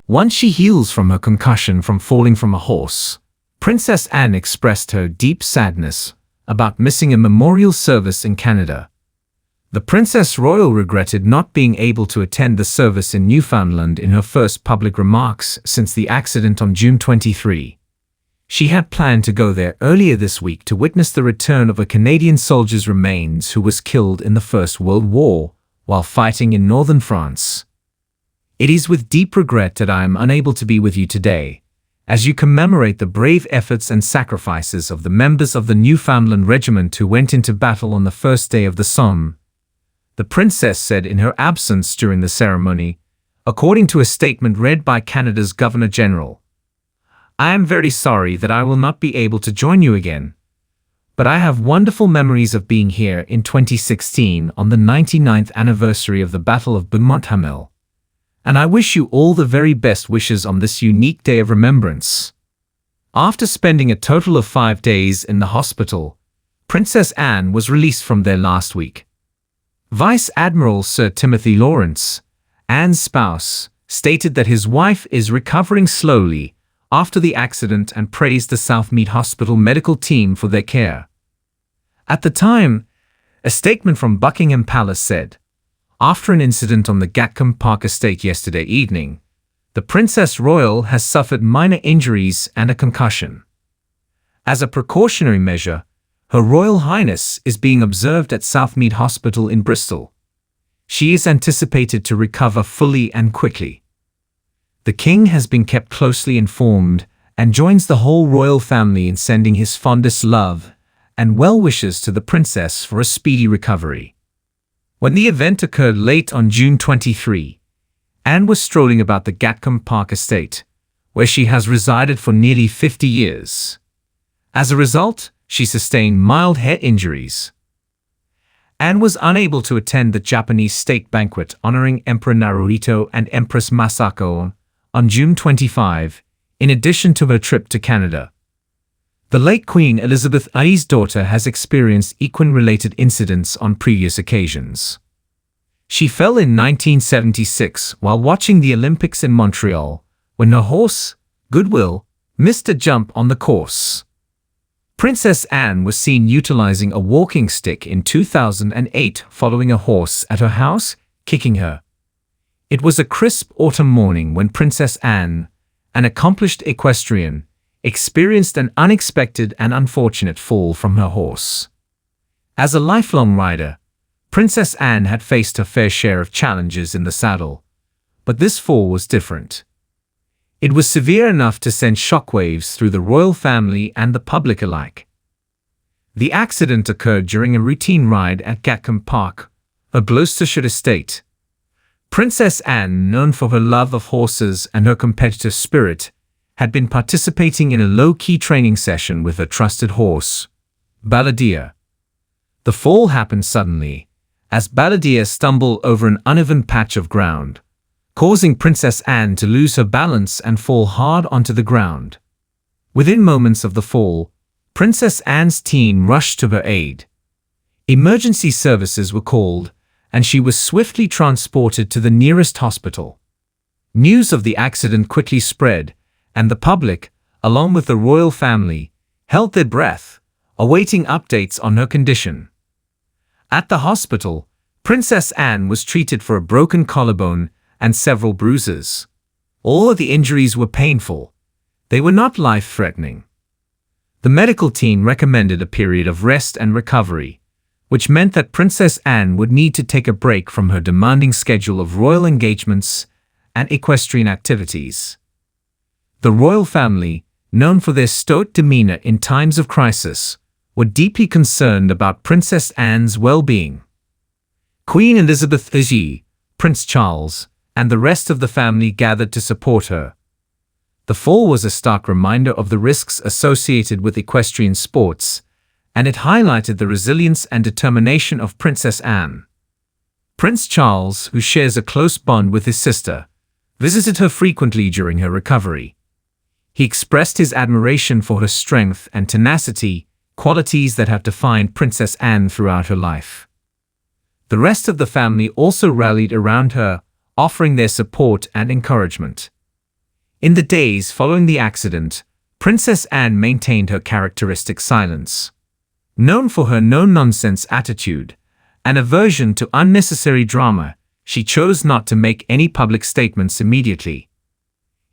Once she heals from her concussion from falling from a horse, Princess Anne expressed her deep sadness about missing a memorial service in Canada. The Princess Royal regretted not being able to attend the service in Newfoundland in her first public remarks since the accident on June 23. She had planned to go there earlier this week to witness the return of a Canadian soldier's remains who was killed in the First World War while fighting in northern France. It is with deep regret that I am unable to be with you today, as you commemorate the brave efforts and sacrifices of the members of the Newfoundland Regiment who went into battle on the first day of the Somme, the Princess said in her absence during the ceremony, according to a statement read by Canada's Governor-General. I am very sorry that I will not be able to join you again, but I have wonderful memories of being here in 2016 on the 99th anniversary of the Battle of Beaumont-Hamel, and I wish you all the very best wishes on this unique day of remembrance. After spending a total of 5 days in the hospital, Princess Anne was released from there last week. Vice Admiral Sir Timothy Lawrence, Anne's spouse, stated that his wife is recovering slowly after the accident and praised the Southmead Hospital medical team for their care. At the time, a statement from Buckingham Palace said, after an incident on the Gatcombe Park estate yesterday evening, the Princess Royal has suffered minor injuries and a concussion. As a precautionary measure, Her Royal Highness is being observed at Southmead Hospital in Bristol. She is anticipated to recover fully and quickly. The King has been kept closely informed and joins the whole royal family in sending his fondest love and well wishes to the Princess for a speedy recovery. When the event occurred late on June 23, Anne was strolling about the Gatcombe Park estate, where she has resided for nearly 50 years. As a result, she sustained mild head injuries. Anne was unable to attend the Japanese state banquet honoring Emperor Naruhito and Empress Masako on June 25, in addition to her trip to Canada. The late Queen Elizabeth I's daughter has experienced equine-related incidents on previous occasions. She fell in 1976 while watching the Olympics in Montreal, when her horse, Goodwill, missed a jump on the course. Princess Anne was seen utilizing a walking stick in 2008 following a horse at her house, kicking her. It was a crisp autumn morning when Princess Anne, an accomplished equestrian, experienced an unexpected and unfortunate fall from her horse. As a lifelong rider, Princess Anne had faced her fair share of challenges in the saddle, but this fall was different. It was severe enough to send shockwaves through the royal family and the public alike. The accident occurred during a routine ride at Gatcombe Park, a Gloucestershire estate. Princess Anne, known for her love of horses and her competitive spirit, had been participating in a low-key training session with her trusted horse, Balladeer. The fall happened suddenly, as Balladeer stumbled over an uneven patch of ground, causing Princess Anne to lose her balance and fall hard onto the ground. Within moments of the fall, Princess Anne's team rushed to her aid. Emergency services were called, and she was swiftly transported to the nearest hospital. News of the accident quickly spread, and the public, along with the royal family, held their breath, awaiting updates on her condition. At the hospital, Princess Anne was treated for a broken collarbone and several bruises. All of the injuries were painful. They were not life-threatening. The medical team recommended a period of rest and recovery, which meant that Princess Anne would need to take a break from her demanding schedule of royal engagements and equestrian activities. The royal family, known for their stoic demeanor in times of crisis, were deeply concerned about Princess Anne's well-being. Queen Elizabeth II, Prince Charles, and the rest of the family gathered to support her. The fall was a stark reminder of the risks associated with equestrian sports, and it highlighted the resilience and determination of Princess Anne. Prince Charles, who shares a close bond with his sister, visited her frequently during her recovery. He expressed his admiration for her strength and tenacity, qualities that have defined Princess Anne throughout her life. The rest of the family also rallied around her, offering their support and encouragement. In the days following the accident, Princess Anne maintained her characteristic silence. Known for her no-nonsense attitude and aversion to unnecessary drama, she chose not to make any public statements immediately.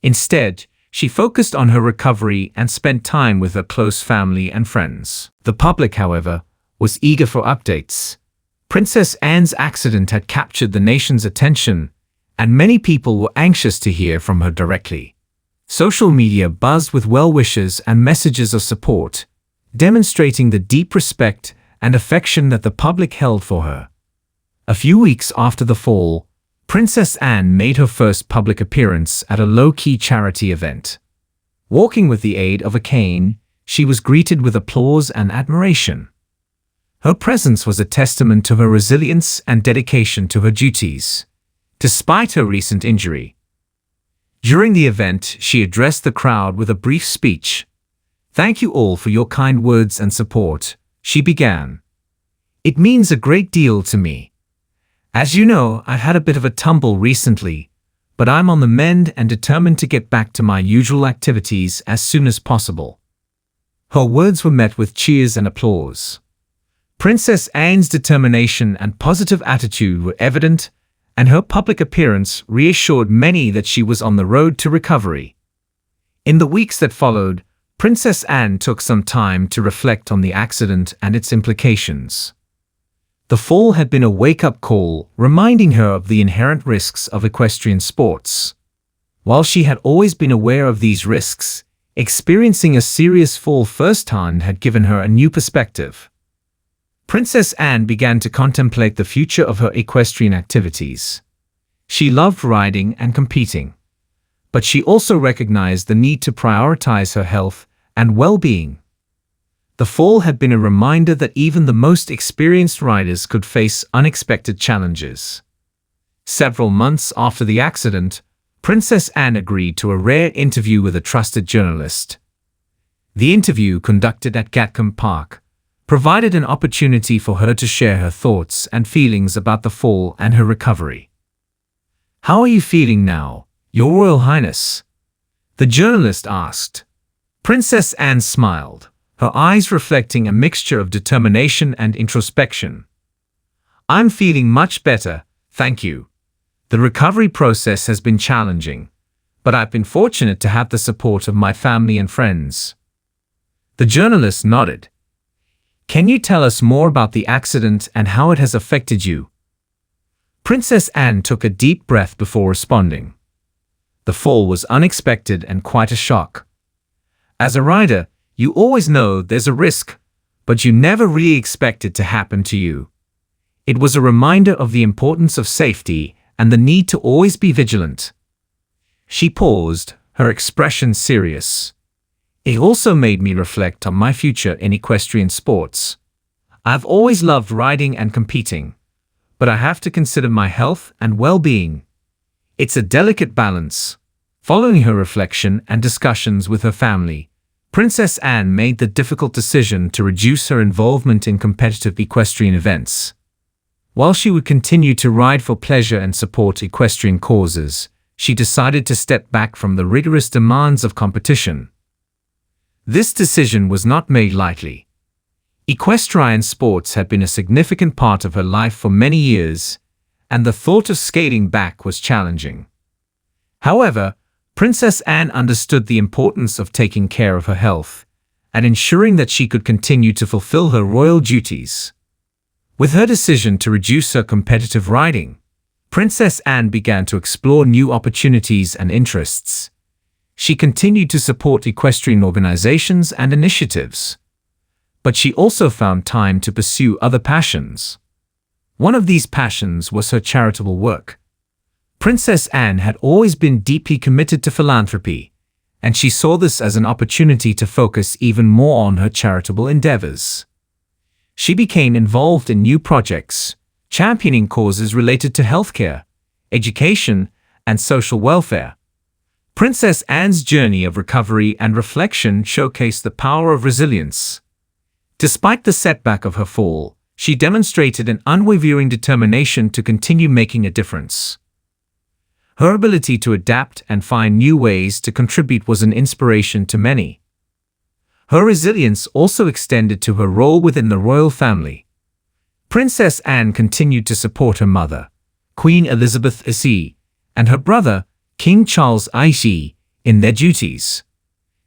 Instead, she focused on her recovery and spent time with her close family and friends. The public, however, was eager for updates. Princess Anne's accident had captured the nation's attention, and many people were anxious to hear from her directly. Social media buzzed with well wishes and messages of support, demonstrating the deep respect and affection that the public held for her. A few weeks after the fall, Princess Anne made her first public appearance at a low-key charity event. Walking with the aid of a cane, she was greeted with applause and admiration. Her presence was a testament to her resilience and dedication to her duties, despite her recent injury. During the event, she addressed the crowd with a brief speech. "Thank you all for your kind words and support," she began. "It means a great deal to me. As you know, I've had a bit of a tumble recently, but I'm on the mend and determined to get back to my usual activities as soon as possible." Her words were met with cheers and applause. Princess Anne's determination and positive attitude were evident, and her public appearance reassured many that she was on the road to recovery. In the weeks that followed, Princess Anne took some time to reflect on the accident and its implications. The fall had been a wake-up call, reminding her of the inherent risks of equestrian sports. While she had always been aware of these risks, experiencing a serious fall firsthand had given her a new perspective. Princess Anne began to contemplate the future of her equestrian activities. She loved riding and competing, but she also recognized the need to prioritize her health and well-being. The fall had been a reminder that even the most experienced riders could face unexpected challenges. Several months after the accident, Princess Anne agreed to a rare interview with a trusted journalist. The interview, conducted at Gatcombe Park, provided an opportunity for her to share her thoughts and feelings about the fall and her recovery. "How are you feeling now, Your Royal Highness?" the journalist asked. Princess Anne smiled, her eyes reflecting a mixture of determination and introspection. "I'm feeling much better, thank you. The recovery process has been challenging, but I've been fortunate to have the support of my family and friends." The journalist nodded. "Can you tell us more about the accident and how it has affected you?" Princess Anne took a deep breath before responding. "The fall was unexpected and quite a shock. As a rider, you always know there's a risk, but you never really expect it to happen to you. It was a reminder of the importance of safety and the need to always be vigilant." She paused, her expression serious. "It also made me reflect on my future in equestrian sports. I've always loved riding and competing, but I have to consider my health and well-being. It's a delicate balance." Following her reflection and discussions with her family, Princess Anne made the difficult decision to reduce her involvement in competitive equestrian events. While she would continue to ride for pleasure and support equestrian causes, she decided to step back from the rigorous demands of competition. This decision was not made lightly. Equestrian sports had been a significant part of her life for many years, and the thought of scaling back was challenging. However, Princess Anne understood the importance of taking care of her health and ensuring that she could continue to fulfill her royal duties. With her decision to reduce her competitive riding, Princess Anne began to explore new opportunities and interests. She continued to support equestrian organizations and initiatives, but she also found time to pursue other passions. One of these passions was her charitable work. Princess Anne had always been deeply committed to philanthropy, and she saw this as an opportunity to focus even more on her charitable endeavors. She became involved in new projects, championing causes related to healthcare, education, and social welfare. Princess Anne's journey of recovery and reflection showcased the power of resilience. Despite the setback of her fall, she demonstrated an unwavering determination to continue making a difference. Her ability to adapt and find new ways to contribute was an inspiration to many. Her resilience also extended to her role within the royal family. Princess Anne continued to support her mother, Queen Elizabeth II, and her brother, King Charles II, in their duties.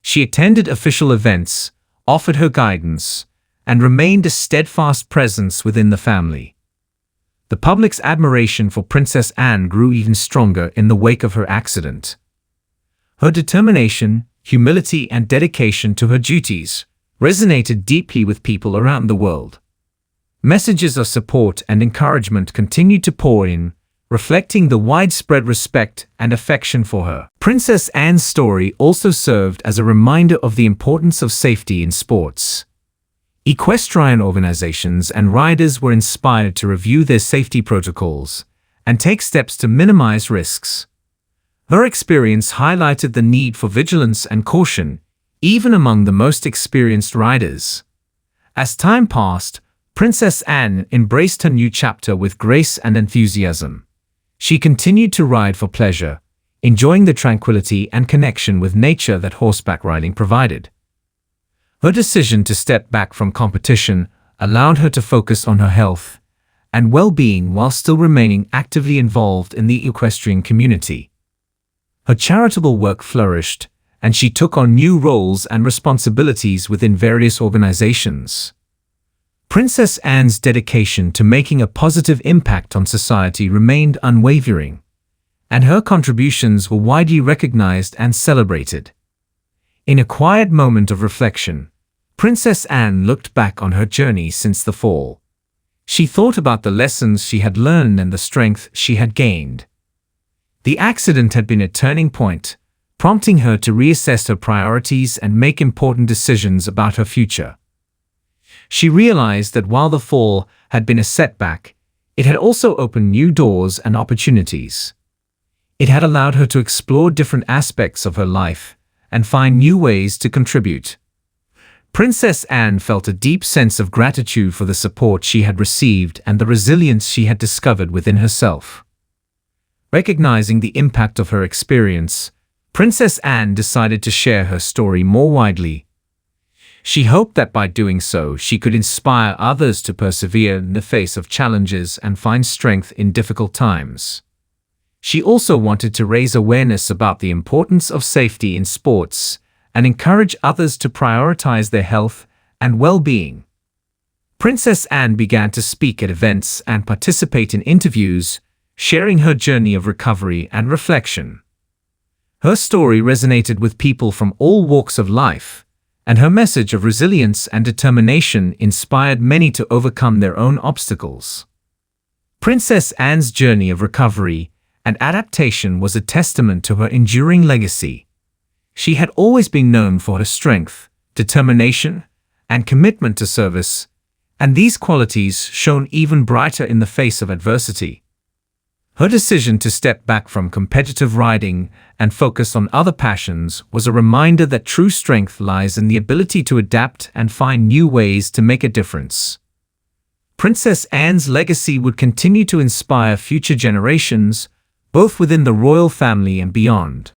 She attended official events, offered her guidance, and remained a steadfast presence within the family. The public's admiration for Princess Anne grew even stronger in the wake of her accident. Her determination, humility, and dedication to her duties resonated deeply with people around the world. Messages of support and encouragement continued to pour in, reflecting the widespread respect and affection for her. Princess Anne's story also served as a reminder of the importance of safety in sports. Equestrian organizations and riders were inspired to review their safety protocols and take steps to minimize risks. Her experience highlighted the need for vigilance and caution, even among the most experienced riders. As time passed, Princess Anne embraced her new chapter with grace and enthusiasm. She continued to ride for pleasure, enjoying the tranquility and connection with nature that horseback riding provided. Her decision to step back from competition allowed her to focus on her health and well-being while still remaining actively involved in the equestrian community. Her charitable work flourished, and she took on new roles and responsibilities within various organizations. Princess Anne's dedication to making a positive impact on society remained unwavering, and her contributions were widely recognized and celebrated. In a quiet moment of reflection, Princess Anne looked back on her journey since the fall. She thought about the lessons she had learned and the strength she had gained. The accident had been a turning point, prompting her to reassess her priorities and make important decisions about her future. She realized that while the fall had been a setback, it had also opened new doors and opportunities. It had allowed her to explore different aspects of her life and find new ways to contribute. Princess Anne felt a deep sense of gratitude for the support she had received and the resilience she had discovered within herself. Recognizing the impact of her experience, Princess Anne decided to share her story more widely. She hoped that by doing so, she could inspire others to persevere in the face of challenges and find strength in difficult times. She also wanted to raise awareness about the importance of safety in sports and encourage others to prioritize their health and well-being. Princess Anne began to speak at events and participate in interviews, sharing her journey of recovery and reflection. Her story resonated with people from all walks of life, and her message of resilience and determination inspired many to overcome their own obstacles. Princess Anne's journey of recovery and adaptation was a testament to her enduring legacy. She had always been known for her strength, determination, and commitment to service, and these qualities shone even brighter in the face of adversity. Her decision to step back from competitive riding and focus on other passions was a reminder that true strength lies in the ability to adapt and find new ways to make a difference. Princess Anne's legacy would continue to inspire future generations, both within the royal family and beyond.